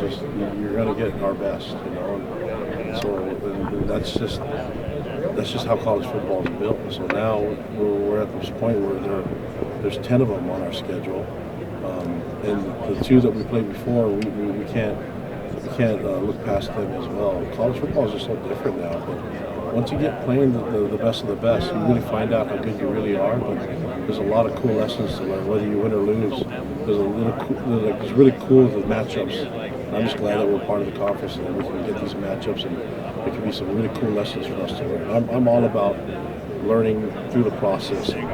just you're going to get our best, And so and that's just how college football is built. So now we're at this point where there's 10 of them on our schedule, and the 2 that we played before, we can't look past them as well. College football is just so different now, but once you get playing the best of the best, you really find out how good you really are. But there's a lot of cool lessons to learn, whether you win or lose. It's really cool the matchups. And I'm just glad that we're part of the conference and that we can get these matchups, and there can be some really cool lessons for us to learn. I'm all about learning through the process, and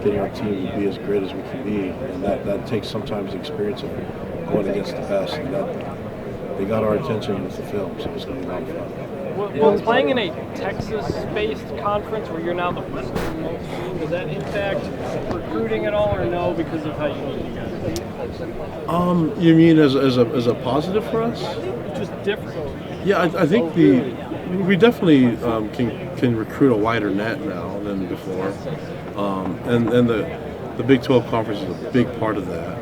getting our team to be as great as we can be, and that takes sometimes the experience of going against the best, and that they got our attention with the film, so it's going to be a lot of fun. Well, playing in a Texas-based conference where you're now the westernmost team, does that impact recruiting at all, or no, because of how unique you guys are? You mean as a positive for us? Just different. Yeah, I think we definitely can recruit a wider net now than before, and the Big 12 conference is a big part of that.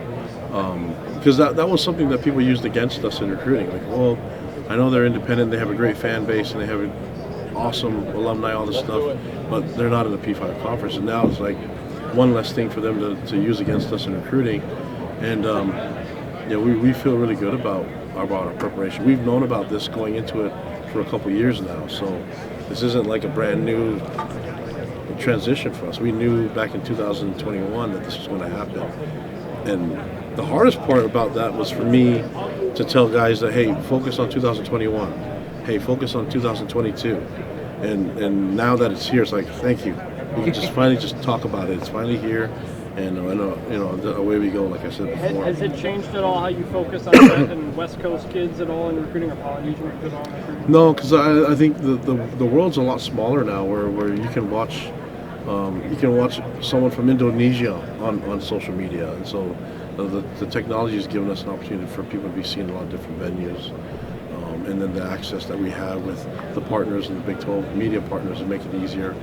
Because that was something that people used against us in recruiting. Like, well, I know they're independent, they have a great fan base, and they have an awesome alumni, all this stuff, but they're not in the P5 conference. And now it's like one less thing for them to use against us in recruiting. And we feel really good about our preparation. We've known about this going into it for a couple years now, so this isn't like a brand new transition for us. We knew back in 2021 that this was going to happen. And the hardest part about that was for me to tell guys that, hey, focus on 2021. Hey, focus on 2022. And now that it's here, it's like, thank you. We can just finally just talk about it. It's finally here, and away we go, like I said before. Has it changed at all how you focus on that and West Coast kids at all in recruiting, or Polynesian kids at all in recruiting? No, because I think the world's a lot smaller now, where you can watch someone from Indonesia on social media, and so the technology has given us an opportunity for people to be seen in a lot of different venues, and then the access that we have with the partners and the Big 12 media partners to make it easier.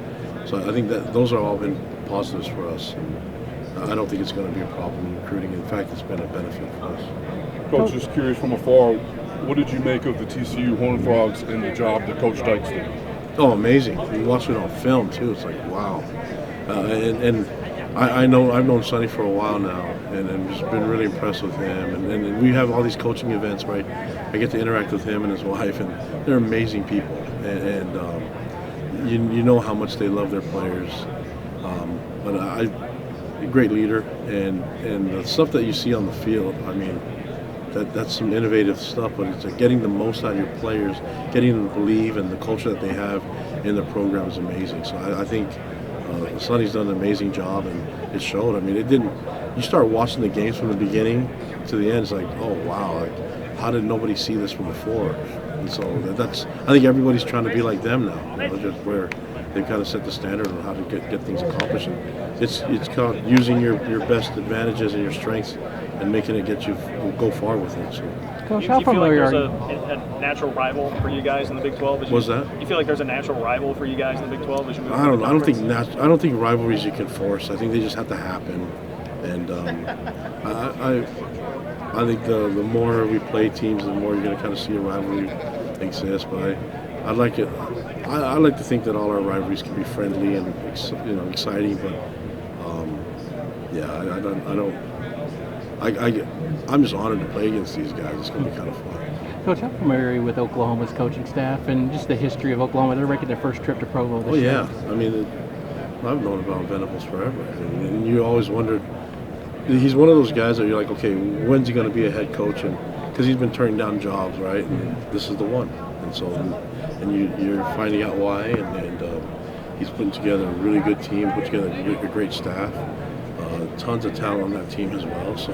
So I think that those are all been positives for us. And I don't think it's going to be a problem in recruiting. In fact, it's been a benefit for us. Coach, just curious from afar, what did you make of the TCU Horned Frogs and the job that Coach Dykes did? Oh, amazing! You watch it on film too. It's like, wow. And I've known Sonny for a while now, and just been really impressed with him. And we have all these coaching events where I get to interact with him and his wife, and they're amazing people. And you know how much they love their players. But a great leader, and the stuff that you see on the field, I mean, that's some innovative stuff. But it's like getting the most out of your players, getting them to believe, and the culture that they have in the program is amazing. So I think Sonny's done an amazing job, and it showed. I mean, you start watching the games from the beginning to the end, it's like, oh wow, like how did nobody see this from before? And so I think everybody's trying to be like them now, just where they've kind of set the standard on how to get things accomplished. And it's kind of using your best advantages and your strengths and making it get you go far with it. So. Coach, Do how you feel like familiar there's are you? a natural rival for you guys in the Big 12? What's that? You feel like there's a natural rival for you guys in the Big 12 as you move? I don't know. I don't think rivalries you can force. I think they just have to happen. And I think the more we play teams, the more you're going to kind of see a rivalry exist. But I like it. I like to think that all our rivalries can be friendly and exciting. But I'm just honored to play against these guys. It's going to be kind of fun. Coach, how familiar are you with Oklahoma's coaching staff and just the history of Oklahoma? They're making their first trip to Provo this year. Yeah. I mean, I've known about Venables forever. And you always wondered, he's one of those guys that you're like, okay, when's he going to be a head coach? And because he's been turning down jobs, right? And this is the one. And so, you're finding out why. And he's putting together a really good team, put together a great staff. Tons of talent on that team as well. So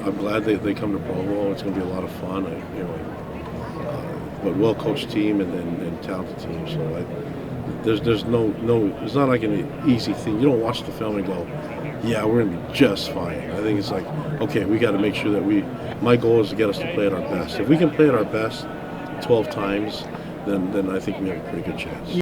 I'm glad they come to Provo. It's going to be a lot of fun. But well-coached team and talented team. So there's no. It's not like an easy thing. You don't watch the film and go, yeah, we're going to be just fine. I think it's like, okay, we got to make sure that my goal is to get us to play at our best. If we can play at our best 12 times, then I think we have a pretty good chance.